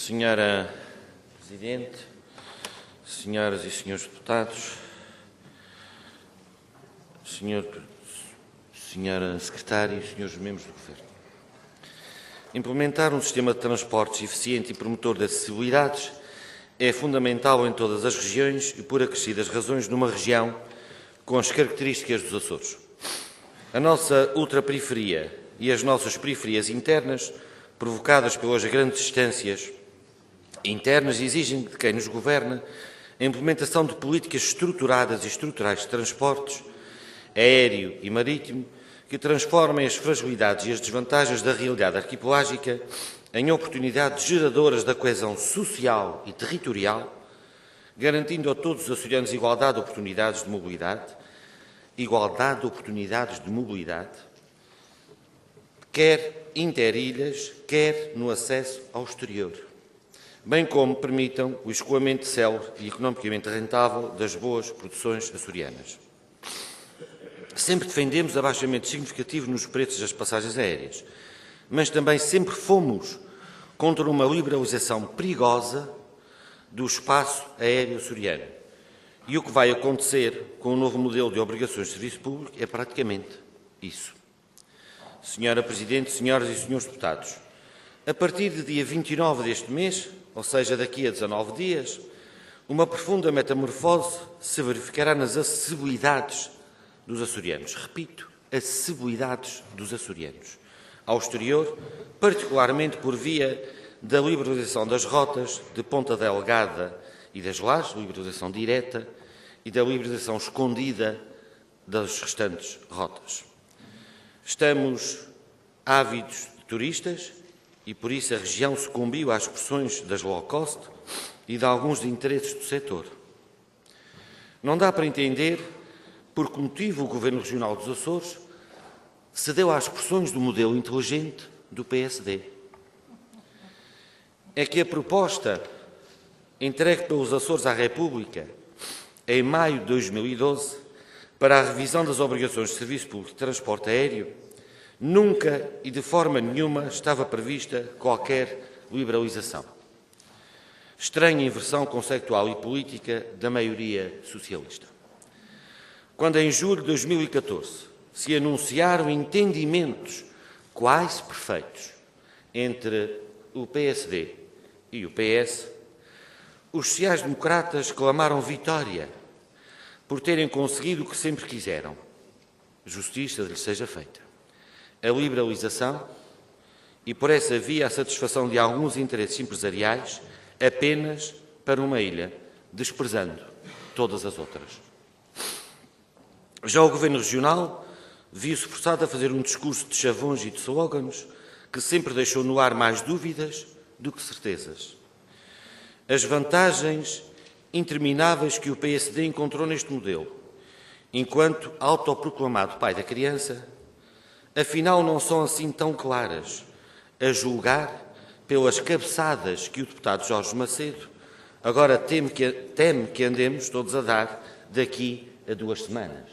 Senhora Presidente, senhoras e senhores deputados, senhora Secretária e senhores membros do Governo. Implementar um sistema de transportes eficiente e promotor de acessibilidades é fundamental em todas as regiões e por acrescidas razões numa região com as características dos Açores. A nossa ultraperiferia e as nossas periferias internas, provocadas pelas grandes distâncias internas, exigem de quem nos governa a implementação de políticas estruturadas e estruturais de transportes, aéreo e marítimo, que transformem as fragilidades e as desvantagens da realidade arquipelágica em oportunidades geradoras da coesão social e territorial, garantindo a todos os açorianos igualdade de oportunidades de mobilidade, quer interilhas, quer no acesso ao exterior, bem como permitam o escoamento célere e economicamente rentável das boas produções açorianas. Sempre defendemos abaixamentos significativos nos preços das passagens aéreas, mas também sempre fomos contra uma liberalização perigosa do espaço aéreo açoriano. E o que vai acontecer com o novo modelo de obrigações de serviço público é praticamente isso. Senhora Presidente, senhoras e senhores deputados, a partir de dia 29 deste mês, ou seja, daqui a 19 dias, uma profunda metamorfose se verificará nas acessibilidades dos açorianos. Repito, acessibilidades dos açorianos ao exterior, particularmente por via da liberalização das rotas de Ponta Delgada e das Lajes, liberalização direta, e da liberalização escondida das restantes rotas. Estamos ávidos de turistas e, por isso, a região sucumbiu às pressões das low cost e de alguns interesses do setor. Não dá para entender por que motivo o Governo Regional dos Açores cedeu às pressões do modelo inteligente do PSD. É que a proposta entregue pelos Açores à República em maio de 2012 para a revisão das obrigações de serviço público de transporte aéreo nunca e de forma nenhuma estava prevista qualquer liberalização. Estranha inversão conceitual e política da maioria socialista. Quando em julho de 2014 se anunciaram entendimentos quase perfeitos entre o PSD e o PS, os sociais-democratas clamaram vitória por terem conseguido o que sempre quiseram. Justiça lhes seja feita. A liberalização e, por essa via, a satisfação de alguns interesses empresariais apenas para uma ilha, desprezando todas as outras. Já o Governo Regional viu-se forçado a fazer um discurso de chavões e de slogans que sempre deixou no ar mais dúvidas do que certezas. As vantagens intermináveis que o PSD encontrou neste modelo, enquanto autoproclamado pai da criança, afinal não são assim tão claras, a julgar pelas cabeçadas que o deputado Jorge Macedo agora teme que andemos todos a dar daqui a 2 semanas.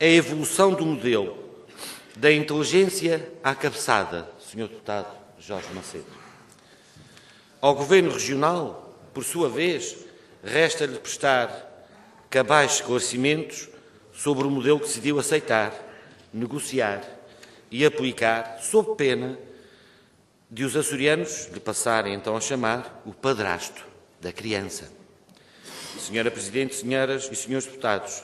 A evolução do modelo da inteligência à cabeçada, Sr. Deputado Jorge Macedo. Ao Governo Regional, por sua vez, resta-lhe prestar cabais esclarecimentos sobre o modelo que decidiu aceitar, negociar e aplicar, sob pena de os açorianos lhe passarem então a chamar o padrasto da criança. Senhora Presidente, senhoras e senhores deputados,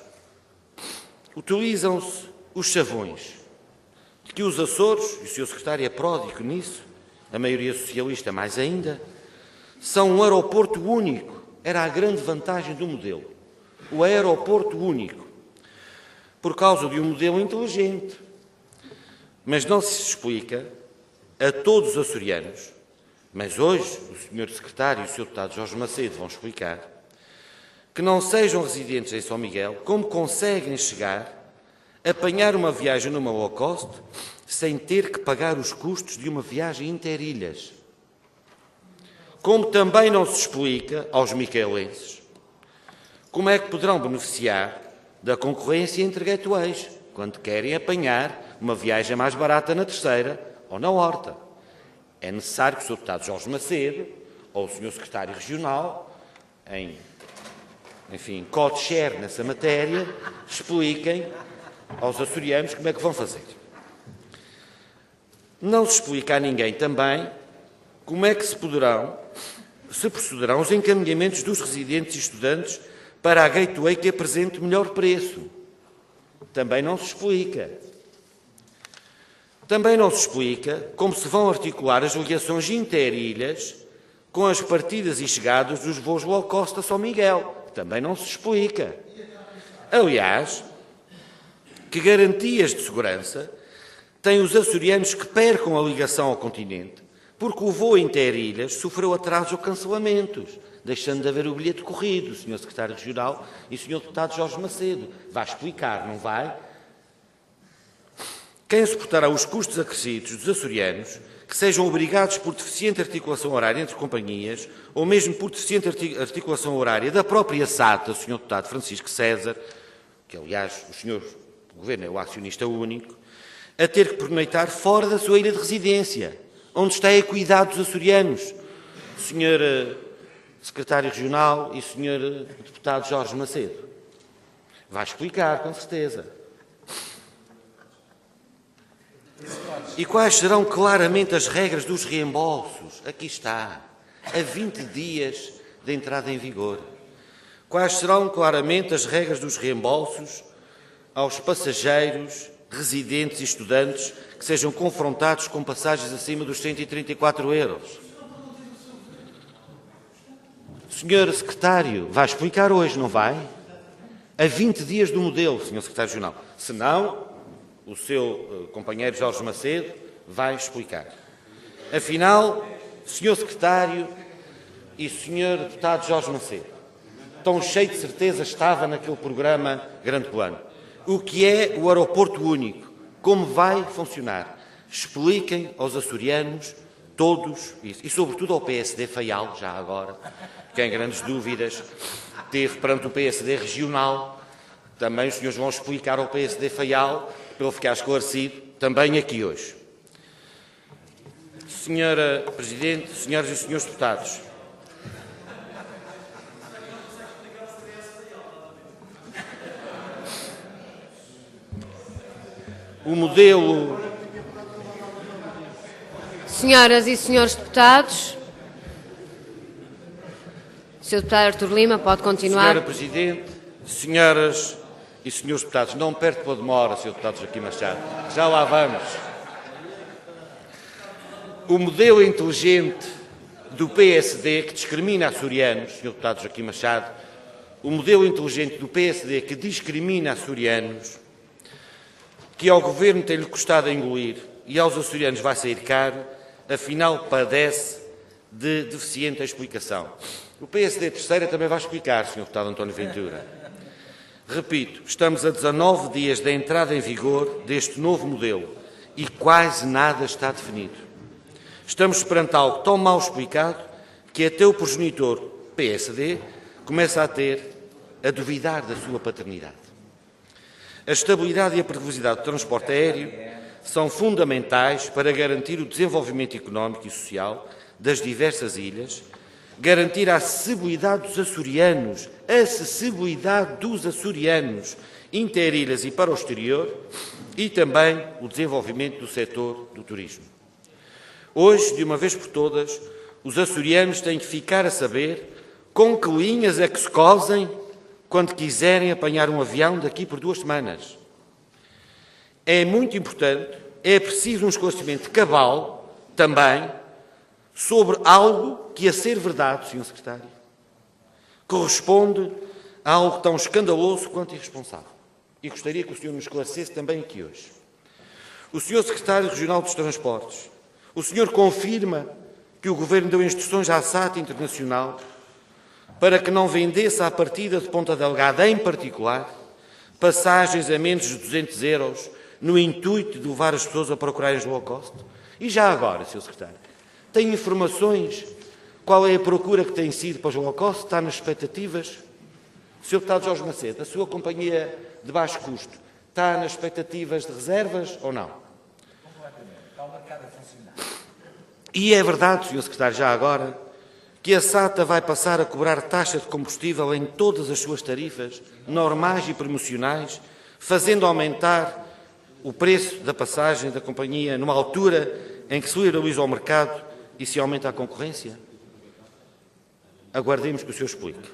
utilizam-se os chavões de que os Açores, e o Sr. Secretário é pródigo nisso, a maioria socialista mais ainda, são um aeroporto único. Era a grande vantagem do modelo. O aeroporto único. Por causa de um modelo inteligente. Mas não se explica a todos os açorianos, mas hoje o Sr. Secretário e o Sr. Deputado Jorge Macedo vão explicar, que não sejam residentes em São Miguel, como conseguem chegar, apanhar uma viagem numa low cost, sem ter que pagar os custos de uma viagem interilhas. Como também não se explica aos miquelenses como é que poderão beneficiar da concorrência entre gateways, quando querem apanhar uma viagem mais barata na Terceira ou na Horta. é necessário que o Sr. Deputado Jorge Macedo ou o Sr. Secretário Regional, enfim, co-chair nessa matéria, expliquem aos açorianos como é que vão fazer. Não se explica a ninguém também como é que se procederão os encaminhamentos dos residentes e estudantes para a gateway que apresente melhor preço. Também não se explica. Também não se explica como se vão articular as ligações interilhas com as partidas e chegadas dos voos low cost a São Miguel. Também não se explica. Aliás, que garantias de segurança têm os açorianos que percam a ligação ao continente, porque o voo interilhas sofreu atrasos ou cancelamentos, deixando de haver o bilhete corrido, Sr. Secretário Regional e Sr. Deputado Jorge Macedo. Vai explicar, não vai? Quem suportará os custos acrescidos dos açorianos que sejam obrigados por deficiente articulação horária entre companhias ou mesmo por deficiente articulação horária da própria SATA, o Sr. Deputado Francisco César, que aliás o Sr. Governo é o acionista único, a ter que pernoitar fora da sua ilha de residência, onde está a equidade dos açorianos. Sr. Secretário Regional e Sr. Deputado Jorge Macedo. Vai explicar, com certeza. E quais serão claramente as regras dos reembolsos? Aqui está. A 20 dias de entrada em vigor. Quais serão claramente as regras dos reembolsos aos passageiros, residentes e estudantes que sejam confrontados com passagens acima dos 134 euros? Sr. Secretário, vai explicar hoje, não vai? A 20 dias do modelo, Sr. Secretário Regional. Se não, o seu companheiro Jorge Macedo vai explicar. Afinal, Sr. Secretário e Sr. Deputado Jorge Macedo, tão cheio de certeza estava naquele programa Grande Plano. O que é o aeroporto único? Como vai funcionar? Expliquem aos açorianos todos isso. E sobretudo ao PSD Faial, já agora, quem grandes dúvidas teve perante o PSD regional. Também os senhores vão explicar ao PSD Faial, para ele ficar esclarecido, também aqui hoje. Senhora Presidente, senhoras e senhores deputados, o modelo... Senhoras e senhores deputados, Sr. Deputado Artur Lima, pode continuar. Senhora Presidente, senhoras e senhores deputados, não perde pela demora, Sr. Deputado Joaquim Machado, já lá vamos. O modelo inteligente do PSD que discrimina açorianos, Sr. Deputado Joaquim Machado, o modelo inteligente do PSD que discrimina açorianos, que ao Governo tem-lhe custado a engolir e aos açorianos vai sair caro, afinal padece de deficiente explicação. O PSD terceira também vai explicar, Sr. Deputado António Ventura. Repito, estamos a 19 dias da entrada em vigor deste novo modelo e quase nada está definido. Estamos perante algo tão mal explicado que até o progenitor PSD começa a duvidar da sua paternidade. A estabilidade e a previsibilidade do transporte aéreo são fundamentais para garantir o desenvolvimento económico e social das diversas ilhas, garantir a acessibilidade dos açorianos, interilhas e para o exterior, e também o desenvolvimento do setor do turismo. Hoje, de uma vez por todas, os açorianos têm que ficar a saber com que linhas é que se cosem quando quiserem apanhar um avião daqui por 2 semanas. É muito importante, é preciso um esclarecimento cabal, também, sobre algo que, a ser verdade, Sr. Secretário, corresponde a algo tão escandaloso quanto irresponsável. E gostaria que o senhor nos esclarecesse também aqui hoje. O Sr. Secretário Regional dos Transportes, o senhor confirma que o Governo deu instruções à SATA Internacional para que não vendesse à partida de Ponta Delgada, em particular, passagens a menos de 200 euros, no intuito de levar as pessoas a procurarem os low cost? E já agora, Sr. Secretário, tem informações? Qual é a procura que tem sido para os low cost? Está nas expectativas? Sr. Deputado Jorge Macedo, a sua companhia de baixo custo está nas expectativas de reservas ou não? E é verdade, Sr. Secretário, já agora, que a SATA vai passar a cobrar taxa de combustível em todas as suas tarifas, normais e promocionais, fazendo aumentar o preço da passagem da companhia numa altura em que se liberaliza o mercado e se aumenta a concorrência? Aguardemos que o senhor explique.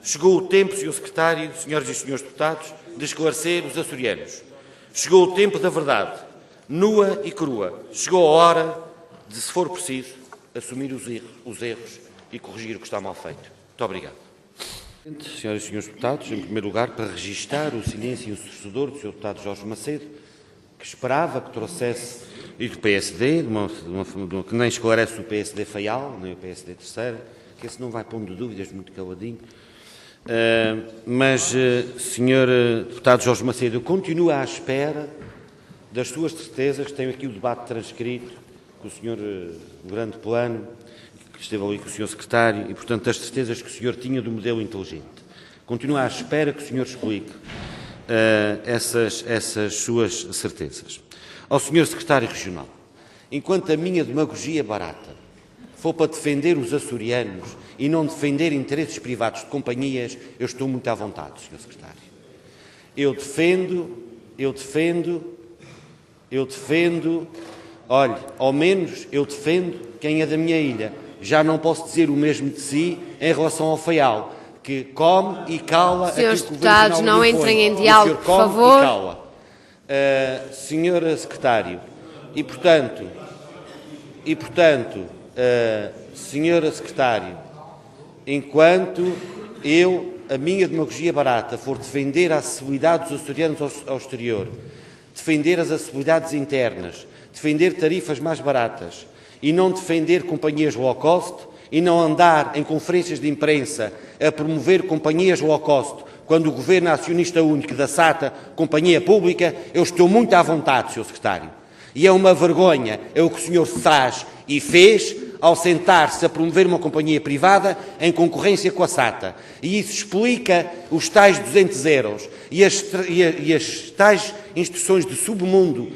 Chegou o tempo, Sr. Secretário, senhoras e senhores deputados, de esclarecer os açorianos. Chegou o tempo da verdade, nua e crua. Chegou a hora de, se for preciso, assumir os erros e corrigir o que está mal feito. Muito obrigado. Senhoras e senhores deputados, em primeiro lugar, para registar o silêncio ensurdecedor do Sr. deputado Jorge Macedo, que esperava que trouxesse, e do PSD, que nem esclarece o PSD Faial, nem o PSD Terceira, que esse não vai pondo dúvidas, muito caladinho. Mas, Sr. deputado Jorge Macedo, eu continuo à espera das suas certezas, tenho aqui o debate transcrito com o Sr. Grande Plano, que esteve ali com o Sr. Secretário, e, portanto, das certezas que o senhor tinha do modelo inteligente. Continuo à espera que o senhor explique essas suas certezas. Ao Sr. Secretário Regional, enquanto a minha demagogia barata for para defender os açorianos e não defender interesses privados de companhias, eu estou muito à vontade, Sr. Secretário. Eu defendo, olhe, ao menos eu defendo quem é da minha ilha. Já não posso dizer o mesmo de si em relação ao Faial, que come e cala aquilo que o Governo deputados, não entrem em diálogo, por favor. Senhora Secretário, e portanto, Senhora Secretário, enquanto a minha demagogia barata for defender a acessibilidade dos açorianos ao exterior, defender as acessibilidades internas, defender tarifas mais baratas e não defender companhias low cost e não andar em conferências de imprensa a promover companhias low cost quando o Governo é acionista único da SATA, companhia pública, eu estou muito à vontade, Sr. Secretário. E é uma vergonha, é o que o senhor faz e fez ao sentar-se a promover uma companhia privada em concorrência com a SATA. E isso explica os tais 200 euros e as tais instruções de submundo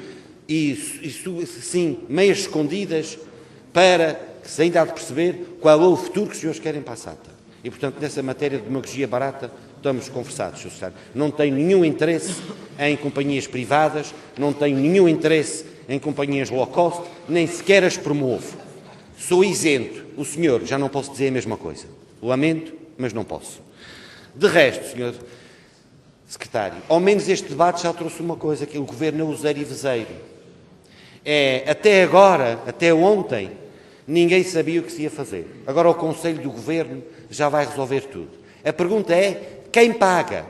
sim, meias escondidas para que se ainda há de perceber qual é o futuro que os senhores querem para a SATA. E, portanto, nessa matéria de demagogia barata, estamos conversados, Sr. Secretário. Não tenho nenhum interesse em companhias privadas, não tenho nenhum interesse em companhias low cost, nem sequer as promovo. Sou isento. O senhor, já não posso dizer a mesma coisa. Lamento, mas não posso. De resto, Sr. Secretário, ao menos este debate já trouxe uma coisa, que o Governo é useiro e vezeiro. Até agora, até ontem, ninguém sabia o que se ia fazer. Agora o Conselho do Governo já vai resolver tudo. A pergunta é, quem paga?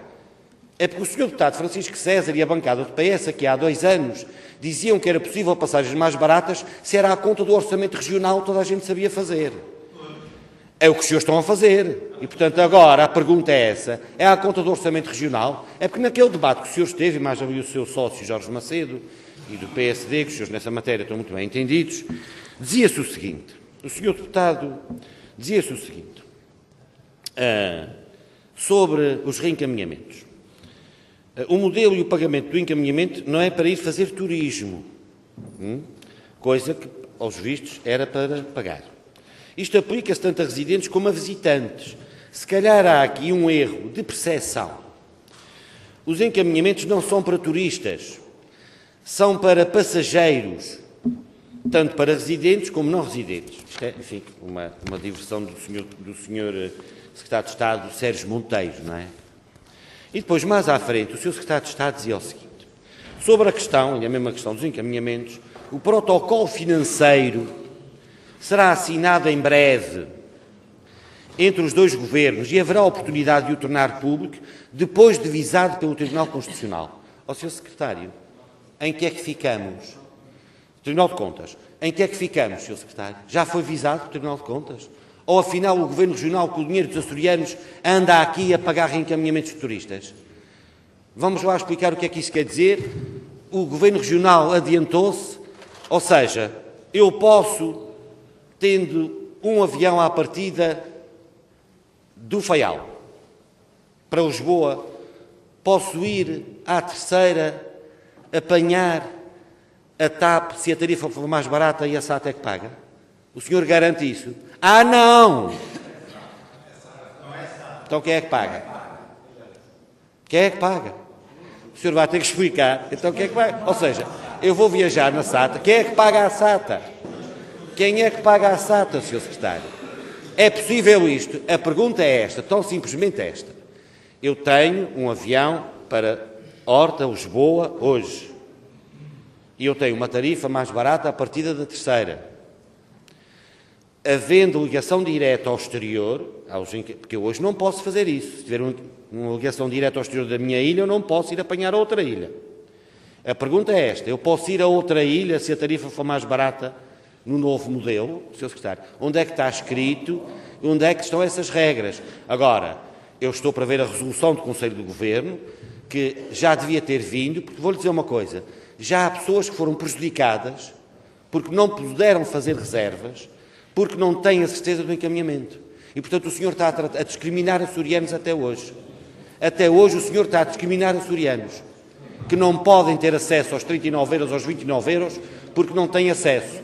É porque o Sr. deputado Francisco César e a bancada do PS, aqui há 2 anos, diziam que era possível passagens mais baratas se era à conta do orçamento regional, toda a gente sabia fazer. É o que os senhores estão a fazer. E, portanto, agora a pergunta é essa, é à conta do orçamento regional? É porque naquele debate que o senhor esteve, e mais ali o seu sócio Jorge Macedo, e do PSD, que os senhores nessa matéria estão muito bem entendidos, dizia-se o seguinte, o senhor deputado dizia-se o seguinte, sobre os reencaminhamentos. O modelo e o pagamento do encaminhamento não é para ir fazer turismo, coisa que, aos vistos, era para pagar. Isto aplica-se tanto a residentes como a visitantes. Se calhar há aqui um erro de percepção. Os encaminhamentos não são para turistas, são para passageiros, tanto para residentes como não residentes. Isto é, enfim, uma diversão do senhor Secretário de Estado, Sérgio Monteiro, não é? E depois, mais à frente, o Sr. Secretário de Estado dizia o seguinte, sobre a questão, e a mesma questão dos encaminhamentos, o protocolo financeiro será assinado em breve entre os 2 governos e haverá oportunidade de o tornar público depois de visado pelo Tribunal Constitucional. Ó Sr. Secretário, em que é que ficamos? Tribunal de Contas, em que é que ficamos, Sr. Secretário? Já foi visado pelo Tribunal de Contas? Ou, afinal, o Governo Regional, com o dinheiro dos açorianos, anda aqui a pagar reencaminhamentos de turistas? Vamos lá explicar o que é que isso quer dizer. O Governo Regional adiantou-se, ou seja, eu posso, tendo um avião à partida do Faial para Lisboa, posso ir à Terceira, apanhar a TAP, se a tarifa for mais barata e a SATA é que paga? O senhor garante isso? Ah, não! Então quem é que paga? Quem é que paga? O senhor vai ter que explicar. Então quem é que paga? Ou seja, eu vou viajar na SATA. Quem é que paga a SATA? Quem é que paga a SATA, Sr. Secretário? É possível isto? A pergunta é esta, tão simplesmente esta. Eu tenho um avião para Horta, Lisboa, hoje. E eu tenho uma tarifa mais barata a partir da terceira. Havendo ligação direta ao exterior, porque eu hoje não posso fazer isso. Se tiver uma ligação direta ao exterior da minha ilha, eu não posso ir apanhar a outra ilha. A pergunta é esta, eu posso ir a outra ilha se a tarifa for mais barata no novo modelo, Sr. Secretário? Onde é que está escrito? Onde é que estão essas regras? Agora, eu estou para ver a resolução do Conselho do Governo, que já devia ter vindo, porque vou-lhe dizer uma coisa, já há pessoas que foram prejudicadas porque não puderam fazer reservas, porque não têm a certeza do encaminhamento. E, portanto, o senhor está a discriminar açorianos até hoje. Até hoje o senhor está a discriminar açorianos, que não podem ter acesso aos 39 euros, aos 29 euros, porque não têm acesso,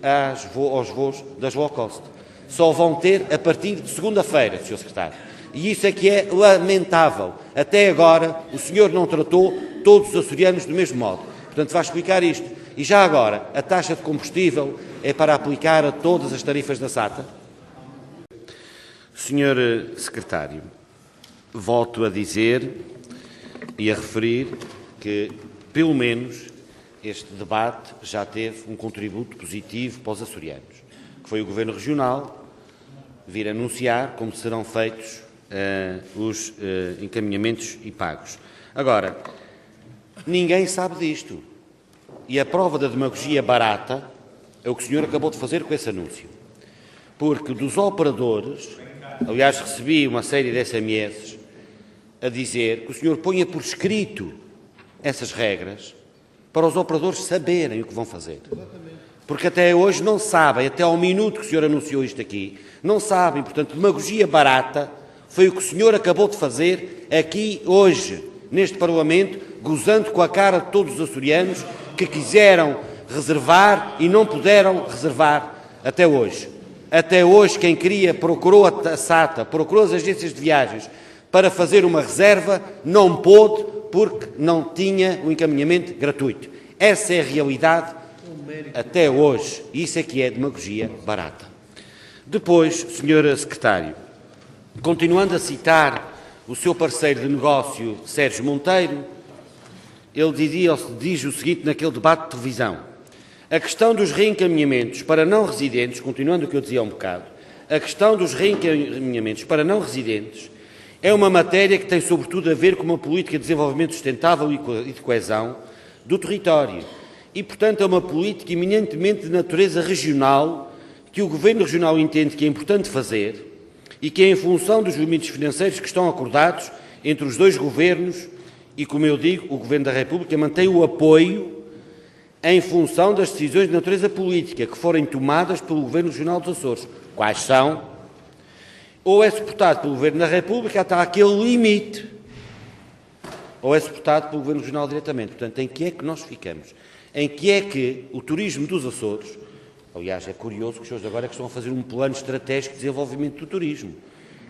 aos voos das low cost. Só vão ter a partir de segunda-feira, Sr. Secretário. E isso é que é lamentável. Até agora o senhor não tratou todos os açorianos do mesmo modo. Portanto, vai explicar isto. E já agora, a taxa de combustível é para aplicar a todas as tarifas da SATA? Sr. Secretário, volto a dizer e a referir que, pelo menos, este debate já teve um contributo positivo para os açorianos, que foi o Governo Regional vir anunciar como serão feitos os encaminhamentos e pagos. Agora, ninguém sabe disto. E a prova da demagogia barata é o que o senhor acabou de fazer com esse anúncio. Porque dos operadores, aliás, recebi uma série de SMS a dizer que o senhor ponha por escrito essas regras para os operadores saberem o que vão fazer. Porque até hoje não sabem, até ao minuto que o senhor anunciou isto aqui, não sabem. Portanto, demagogia barata foi o que o senhor acabou de fazer aqui hoje, neste Parlamento, gozando com a cara de todos os açorianos que quiseram reservar e não puderam reservar até hoje. Até hoje, quem queria procurou a SATA, procurou as agências de viagens para fazer uma reserva, não pôde porque não tinha o encaminhamento gratuito. Essa é a realidade até hoje. Isso é que é demagogia barata. Depois, Sr. Secretário, continuando a citar o seu parceiro de negócio, Sérgio Monteiro, ele diz o seguinte naquele debate de televisão: a questão dos reencaminhamentos para não residentes, continuando o que eu dizia há um bocado, a questão dos reencaminhamentos para não residentes é uma matéria que tem sobretudo a ver com uma política de desenvolvimento sustentável e de coesão do território. E, portanto, é uma política eminentemente de natureza regional que o Governo Regional entende que é importante fazer e que é em função dos limites financeiros que estão acordados entre os dois governos e, como eu digo, o Governo da República mantém o apoio em função das decisões de natureza política que forem tomadas pelo Governo Regional dos Açores. Quais são? Ou é suportado pelo Governo da República até aquele limite, ou é suportado pelo Governo Regional diretamente. Portanto, em que é que nós ficamos? Em que é que o turismo dos Açores, aliás, é curioso que os senhores agora é que estão a fazer um plano estratégico de desenvolvimento do turismo,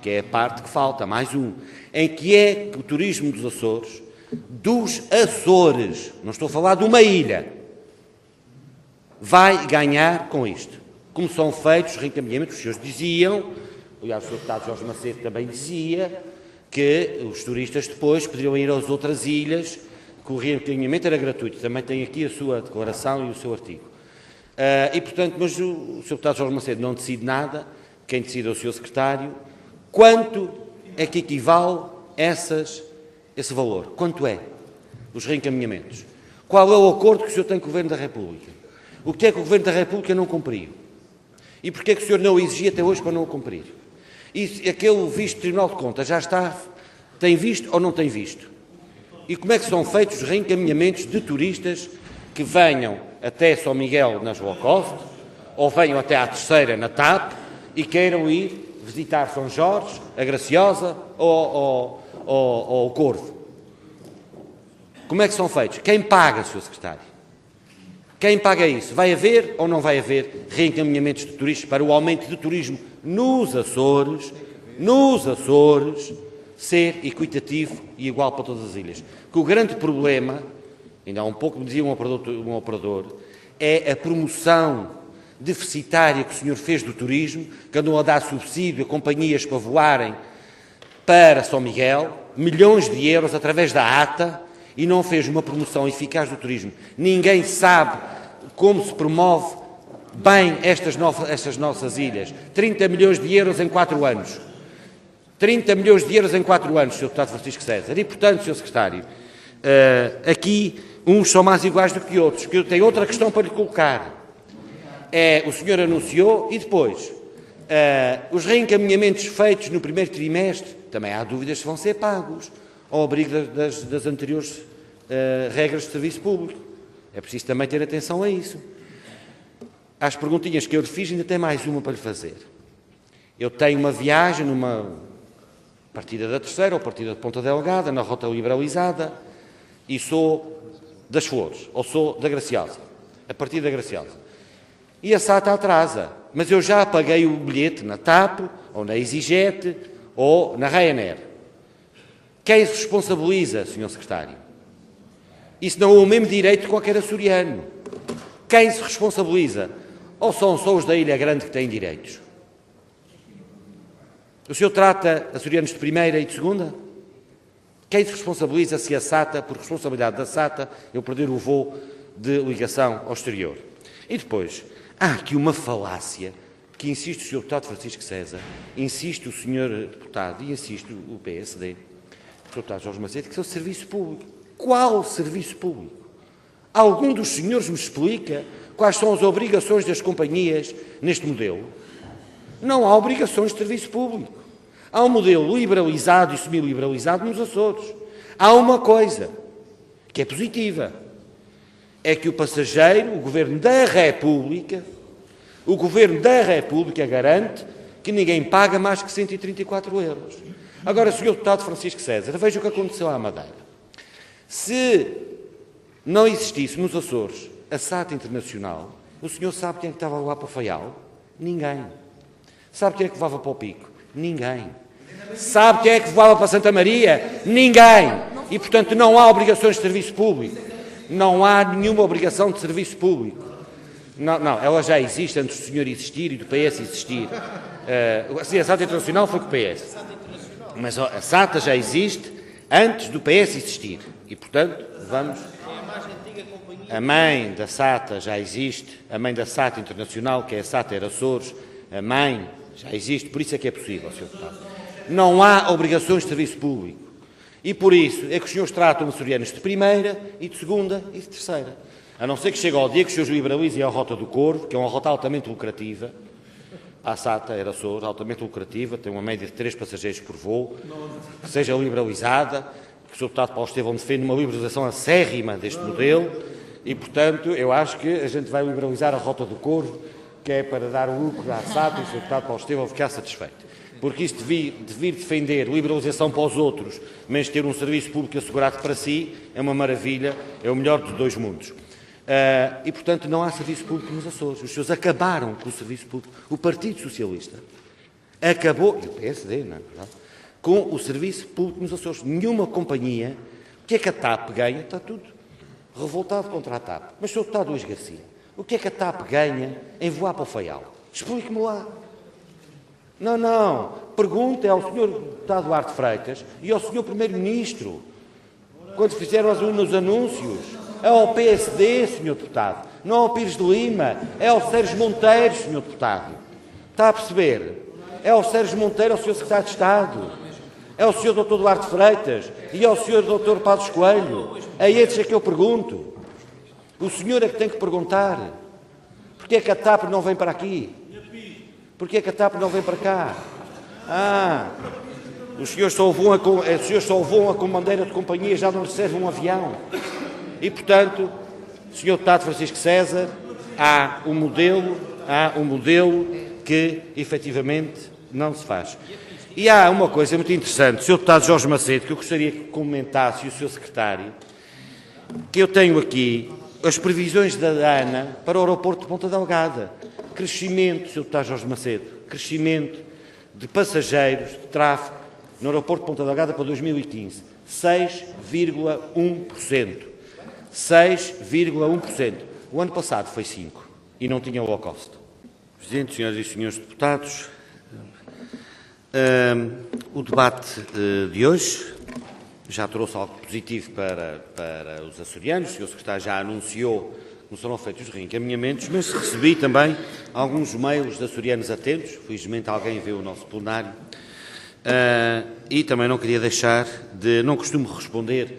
que é a parte que falta, mais um. Em que é que o turismo dos Açores, não estou a falar de uma ilha, vai ganhar com isto? Como são feitos os reencaminhamentos? Os senhores diziam, aliás, o Sr. Deputado Jorge Macedo também dizia, que os turistas depois poderiam ir às outras ilhas, que o reencaminhamento era gratuito. Também tem aqui a sua declaração e o seu artigo. E, portanto, mas o Sr. Deputado Jorge Macedo não decide nada, quem decide é o Sr. Secretário. Quanto é que equivale esse valor? Quanto é os reencaminhamentos? Qual é o acordo que o senhor tem com o Governo da República? O que é que o Governo da República não cumpriu? E porquê é que o senhor não o exigia até hoje para não o cumprir? E aquele visto do Tribunal de Contas já está, tem visto ou não tem visto? E como é que são feitos os reencaminhamentos de turistas que venham até São Miguel nas low cost, ou venham até à Terceira na TAP e queiram ir visitar São Jorge, a Graciosa ou o Corvo? Como é que são feitos? Quem paga, Sr. Secretário? Quem paga isso? Vai haver ou não vai haver reencaminhamentos de turistas para o aumento de turismo nos Açores, ser equitativo e igual para todas as ilhas? Que o grande problema, ainda há um pouco me dizia um operador, é a promoção deficitária que o senhor fez do turismo, que andou a dar subsídio a companhias para voarem para São Miguel, milhões de euros através da ATA, e não fez uma promoção eficaz do turismo. Ninguém sabe como se promove bem estas nossas ilhas. 30 milhões de euros em 4 anos. 30 milhões de euros em 4 anos, Sr. Deputado Francisco César. E, portanto, Sr. Secretário, aqui uns são mais iguais do que outros, que eu tenho outra questão para lhe colocar. O senhor anunciou e depois, os reencaminhamentos feitos no primeiro trimestre, também há dúvidas se vão ser pagos, ao abrigo das anteriores regras de serviço público. É preciso também ter atenção a isso. Às perguntinhas que eu lhe fiz, ainda tem mais uma para lhe fazer. Eu tenho uma viagem numa partida da Terceira ou partida de Ponta Delgada, na rota liberalizada, e sou das Flores, ou sou da Graciosa, a partir da Graciosa. E a SATA atrasa, mas eu já paguei o bilhete na TAP, ou na EasyJet, ou na Ryanair. Quem se responsabiliza, Sr. Secretário? Isso não é o mesmo direito de qualquer açoriano. Quem se responsabiliza? Ou são só os da Ilha Grande que têm direitos? O senhor trata açorianos de primeira e de segunda? Quem se responsabiliza se a SATA, por responsabilidade da SATA, eu perder o voo de ligação ao exterior? E depois, há aqui uma falácia que insiste o Sr. Deputado Francisco César, insiste o Sr. Deputado e insiste o PSD, o Sr. Deputado Jorge Macedo, que é o serviço público. Qual serviço público? Algum dos senhores me explica quais são as obrigações das companhias neste modelo? Não há obrigações de serviço público. Há um modelo liberalizado e semi-liberalizado nos Açores. Há uma coisa que é positiva, é que o passageiro, o Governo da República garante que ninguém paga mais que 134 euros. Agora, Sr. Deputado Francisco César, veja o que aconteceu à Madeira. Se não existisse nos Açores a SATA Internacional, o senhor sabe quem é que estava lá para o Faial? Ninguém. Sabe quem é que voava para o Pico? Ninguém. Sabe quem é que voava para Santa Maria? Ninguém. E, portanto, não há obrigações de serviço público. Não há nenhuma obrigação de serviço público. Não, ela já existe antes do senhor existir e do PS existir. Sim, a SATA Internacional foi com o PS. Mas a SATA já existe antes do PS existir. E, portanto, vamos... A mãe da SATA já existe, a mãe da SATA Internacional, que é a SATA Air Açores, a mãe já existe, por isso é que é possível, Sr. Deputado. Não há obrigações de serviço público. E por isso é que os senhores tratam açorianos de primeira e de segunda e de terceira. A não ser que chegue ao dia que os senhores liberalizem a Rota do Corvo, que é uma rota altamente lucrativa, a SATA Air Açores, altamente lucrativa, tem uma média de 3 passageiros por voo, que seja liberalizada, que o Sr. Deputado Paulo Estevão defende uma liberalização acérrima deste modelo, e, portanto, eu acho que a gente vai liberalizar a Rota do Corvo, que é para dar o lucro à SATA e o Sr. Deputado Paulo Estevão ficar satisfeito. Porque isto de vir defender liberalização para os outros, mas ter um serviço público assegurado para si, é uma maravilha, é o melhor dos dois mundos. E, portanto, não há serviço público nos Açores. Os senhores acabaram com o serviço público. O Partido Socialista acabou, e o PSD, não é verdade, com o serviço público nos Açores. Nenhuma companhia, o que é que a TAP ganha? Está tudo revoltado contra a TAP. Mas, Sr. Deputado Luís Garcia, o que é que a TAP ganha em voar para o Faial? Explique-me lá. Não. Pergunta ao Sr. Deputado Duarte Freitas e ao Sr. Primeiro-Ministro, quando fizeram os anúncios. É ao PSD, Sr. Deputado, não ao Pires de Lima, é ao Sérgio Monteiro, Sr. Deputado. Está a perceber? É ao Sérgio Monteiro, ao Sr. Secretário de Estado, é ao Sr. Dr. Duarte Freitas e ao Sr. Dr. Passos Coelho. É esses é que eu pergunto. O senhor é que tem que perguntar. Porquê é que a TAP não vem para aqui? Porquê é que a TAP não vem para cá? Os senhores só voam a comandeira de companhia, já não lhe serve um avião. E, portanto, Sr. Deputado Francisco César, há um modelo que, efetivamente, não se faz. E há uma coisa muito interessante, Sr. Deputado Jorge Macedo, que eu gostaria que comentasse, e o Sr. Secretário, que eu tenho aqui as previsões da ANA para o aeroporto de Ponta Delgada. Crescimento, Sr. Deputado Jorge Macedo, crescimento de passageiros, de tráfego no aeroporto de Ponta Delgada para 2015, 6,1%. 6,1%. O ano passado foi 5% e não tinha low cost. Presidente, senhoras e senhores deputados, o debate de hoje já trouxe algo positivo para os açorianos. O Sr. Secretário já anunciou que não serão feitos reencaminhamentos, mas recebi também alguns mails de açorianos atentos. Felizmente alguém vê o nosso plenário. E também não queria deixar de... Não costumo responder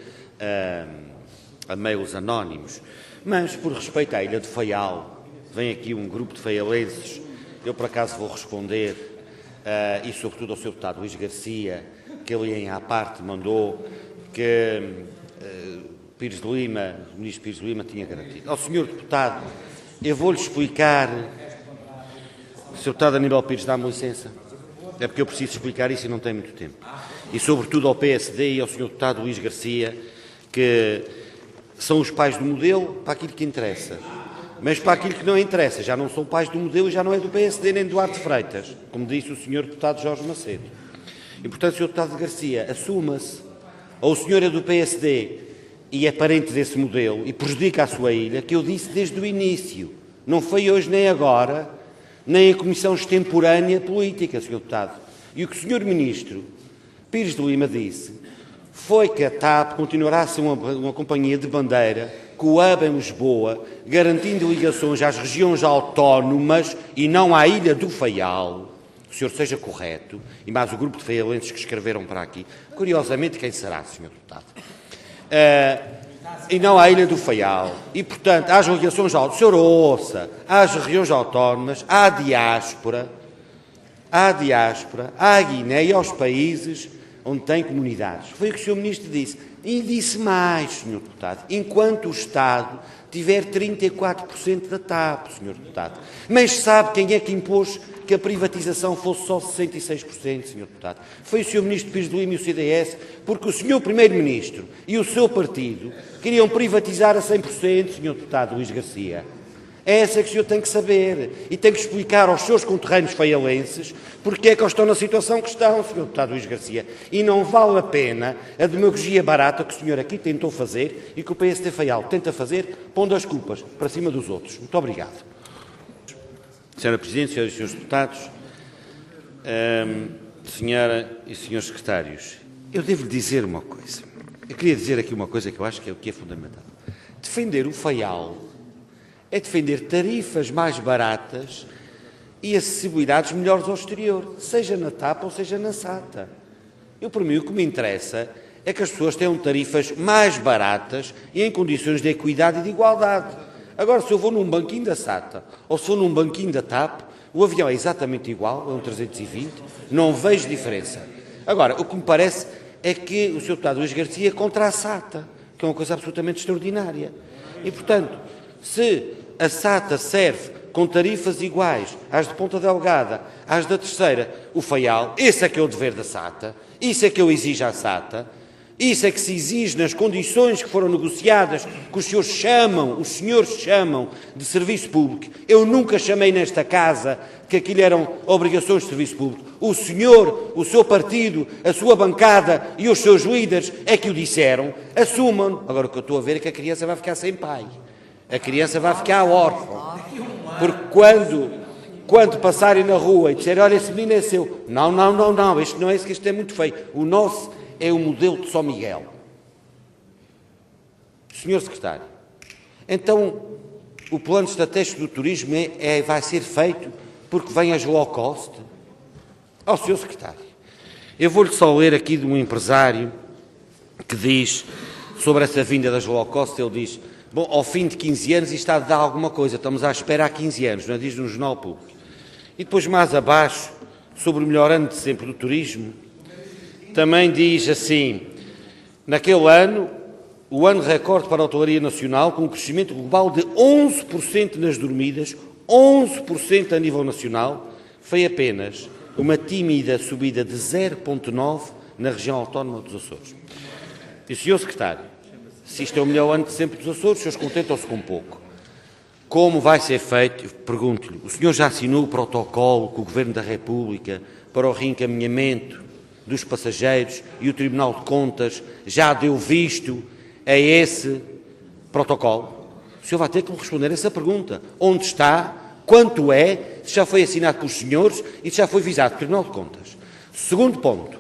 a mails anónimos, mas por respeito à Ilha de Faial, vem aqui um grupo de faialenses, eu por acaso vou responder, e sobretudo ao Sr. Deputado Luís Garcia, que ele em à parte mandou que Pires de Lima, o Ministro Pires de Lima tinha garantido. Ao Sr. Deputado, eu vou-lhe explicar, Sr. Deputado Aníbal Pires, dá-me licença, é porque eu preciso explicar isso e não tenho muito tempo. E sobretudo ao PSD e ao Sr. Deputado Luís Garcia, que são os pais do modelo para aquilo que interessa. Mas para aquilo que não interessa, já não são pais do modelo e já não é do PSD nem do Duarte Freitas, como disse o Sr. Deputado Jorge Macedo. E, portanto, Sr. Deputado Garcia, assuma-se, ou o senhor é do PSD e é parente desse modelo e prejudica a sua ilha, que eu disse desde o início, não foi hoje nem agora, nem a Comissão Extemporânea Política, Sr. Deputado. E o que o Sr. Ministro Pires de Lima disse foi que a TAP continuará a ser uma companhia de bandeira com o hub em Lisboa, garantindo ligações às regiões autónomas e não à Ilha do Faial. O senhor seja correto, e mais o grupo de faialenses que escreveram para aqui. Curiosamente, quem será, Sr. Deputado? E não à Ilha do Faial. E, portanto, às ligações ao senhor ouça, às regiões autónomas, à diáspora, à Guiné e aos países onde tem comunidades. Foi o que o Sr. Ministro disse. E disse mais, Sr. Deputado, enquanto o Estado tiver 34% da TAP, Sr. Deputado. Mas sabe quem é que impôs que a privatização fosse só 66%, Sr. Deputado? Foi o Sr. Ministro Pires de Lima e o CDS, porque o Sr. Primeiro-Ministro e o seu partido queriam privatizar a 100%, Sr. Deputado Luís Garcia. É essa que o senhor tem que saber e tem que explicar aos seus conterrâneos faialenses porque é que eles estão na situação que estão, Sr. Deputado Luís Garcia. E não vale a pena a demagogia barata que o senhor aqui tentou fazer e que o PSD Faial tenta fazer, pondo as culpas para cima dos outros. Muito obrigado. Senhora Presidente, senhoras e senhores deputados, senhora e senhores secretários, eu devo dizer uma coisa. Eu queria dizer aqui uma coisa que eu acho que é fundamental. Defender o Faial é defender tarifas mais baratas e acessibilidades melhores ao exterior, seja na TAP ou seja na SATA. Para mim, o que me interessa é que as pessoas tenham tarifas mais baratas e em condições de equidade e de igualdade. Agora, se eu vou num banquinho da SATA ou se for num banquinho da TAP, o avião é exatamente igual, é um 320, não vejo diferença. Agora, o que me parece é que o Sr. Deputado Luís Garcia é contra a SATA, que é uma coisa absolutamente extraordinária. E, portanto, se a SATA serve com tarifas iguais às de Ponta Delgada, às da Terceira, o Faial, esse é que é o dever da SATA, isso é que eu exijo à SATA, isso é que se exige nas condições que foram negociadas, que os senhores chamam de serviço público. Eu nunca chamei nesta casa que aquilo eram obrigações de serviço público. O senhor, o seu partido, a sua bancada e os seus líderes é que o disseram, assumam. Agora o que eu estou a ver é que a criança vai ficar sem pai. A criança vai ficar órfã. Porque quando passarem na rua e disserem, olha, esse menino é seu. Não, isto não é isso, que isto é muito feio. O nosso é o modelo de São Miguel. Senhor Secretário, então o plano estratégico do turismo vai ser feito porque vem as low cost? Senhor Secretário, eu vou-lhe só ler aqui de um empresário que diz sobre essa vinda das low cost, ele diz, bom, ao fim de 15 anos isto há de dar alguma coisa, estamos à espera há 15 anos, não é? Diz no Jornal Público. E depois mais abaixo, sobre o melhor ano de sempre do turismo, também diz assim, naquele ano, o ano recorde para a hotelaria nacional, com um crescimento global de 11% nas dormidas, 11% a nível nacional, foi apenas uma tímida subida de 0,9% na região autónoma dos Açores. E, Sr. Secretário, se isto é o melhor ano de sempre dos Açores, os senhores contentam-se com pouco. Como vai ser feito? Pergunto-lhe, o senhor já assinou o protocolo com o Governo da República para o reencaminhamento dos passageiros e o Tribunal de Contas já deu visto a esse protocolo? O senhor vai ter que me responder essa pergunta. Onde está? Quanto é? Se já foi assinado pelos senhores e se já foi visado pelo Tribunal de Contas. Segundo ponto,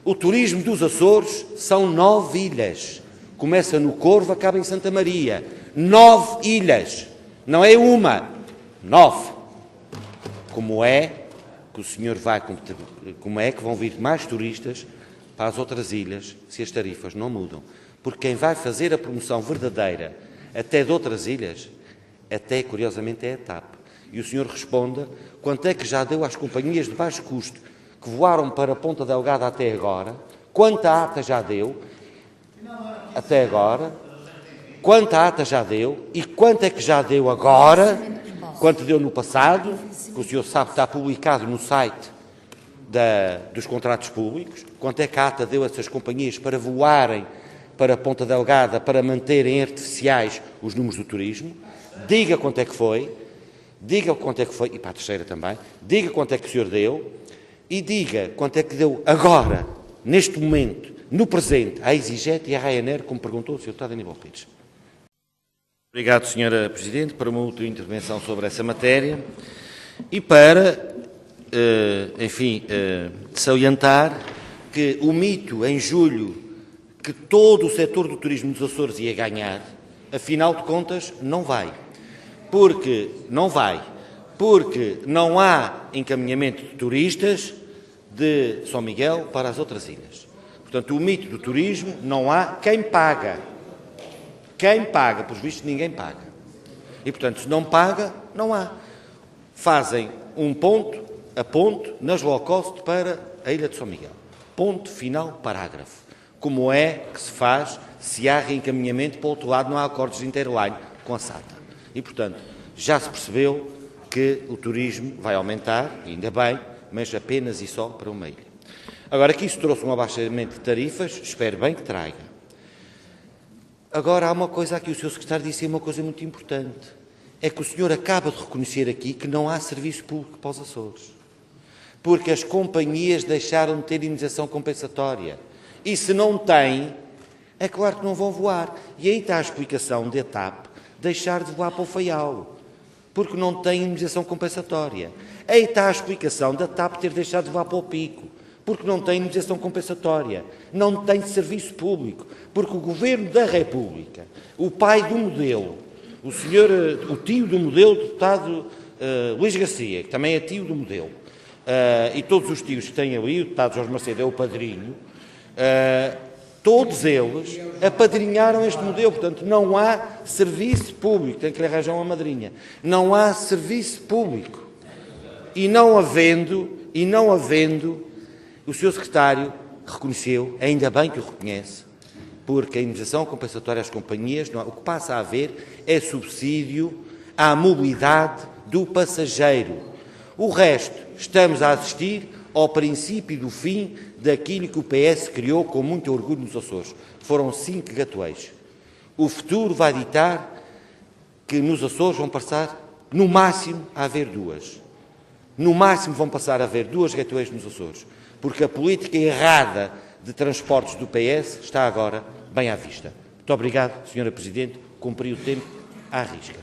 o turismo dos Açores são 9 ilhas. Começa no Corvo, acaba em Santa Maria. 9 ilhas. Não é uma, 9. Como é que o senhor vai, como é que vão vir mais turistas para as outras ilhas se as tarifas não mudam? Porque quem vai fazer a promoção verdadeira até de outras ilhas, até curiosamente é a TAP. E o senhor responda quanto é que já deu às companhias de baixo custo que voaram para Ponta Delgada até agora, quanta ata já deu até agora, quanta ata já deu e quanto é que já deu agora, quanto deu no passado, que o senhor sabe que está publicado no site dos contratos públicos, quanto é que a ata deu a essas companhias para voarem para Ponta Delgada, para manterem artificiais os números do turismo, diga quanto é que foi, e para a terceira também, diga quanto é que o senhor deu e diga quanto é que deu agora, neste momento, no presente, à EasyJet e à Ryanair, como perguntou o Sr. Deputado Aníbal Pires. Obrigado, Sra. Presidente, para uma última intervenção sobre essa matéria e para, salientar que o mito em julho que todo o setor do turismo dos Açores ia ganhar, afinal de contas, não vai. Porque não há encaminhamento de turistas de São Miguel para as outras ilhas. Portanto, o mito do turismo não há quem paga. Quem paga, pelos vistos, ninguém paga. E, portanto, se não paga, não há. Fazem um ponto a ponto nas low cost para a Ilha de São Miguel. Ponto final, parágrafo. Como é que se faz se há reencaminhamento para o outro lado, não há acordos de interline com a SATA. E, portanto, já se percebeu que o turismo vai aumentar, ainda bem, mas apenas e só para uma ilha. Agora, que isso trouxe um abaixamento de tarifas, espero bem que traga. Agora, há uma coisa aqui, o Sr. Secretário disse uma coisa muito importante. É que o senhor acaba de reconhecer aqui que não há serviço público para os Açores. Porque as companhias deixaram de ter indenização compensatória. E se não têm, é claro que não vão voar. E aí está a explicação da TAP deixar de voar para o Faial. Porque não tem indenização compensatória. Aí está a explicação da TAP ter deixado de voar para o Pico. Porque não tem indenização compensatória, não tem serviço público, porque o Governo da República, o pai do modelo, o tio do modelo, o deputado Luís Garcia, que também é tio do modelo, e todos os tios que têm ali, o deputado Jorge Macedo é o padrinho, todos eles apadrinharam este modelo, portanto não há serviço público, tem que lhe arranjar uma madrinha, não há serviço público, e não havendo, o Sr. Secretário reconheceu, ainda bem que o reconhece, porque a indenização compensatória às companhias, o que passa a haver é subsídio à mobilidade do passageiro. O resto, estamos a assistir ao princípio do fim daquilo que o PS criou com muito orgulho nos Açores. Foram 5 gatoeiros. O futuro vai ditar que nos Açores vão passar, no máximo, a haver 2. No máximo vão passar a haver 2 gatoeiros nos Açores. Porque a política errada de transportes do PS está agora bem à vista. Muito obrigado, Sra. Presidente. Cumpri o tempo à risca.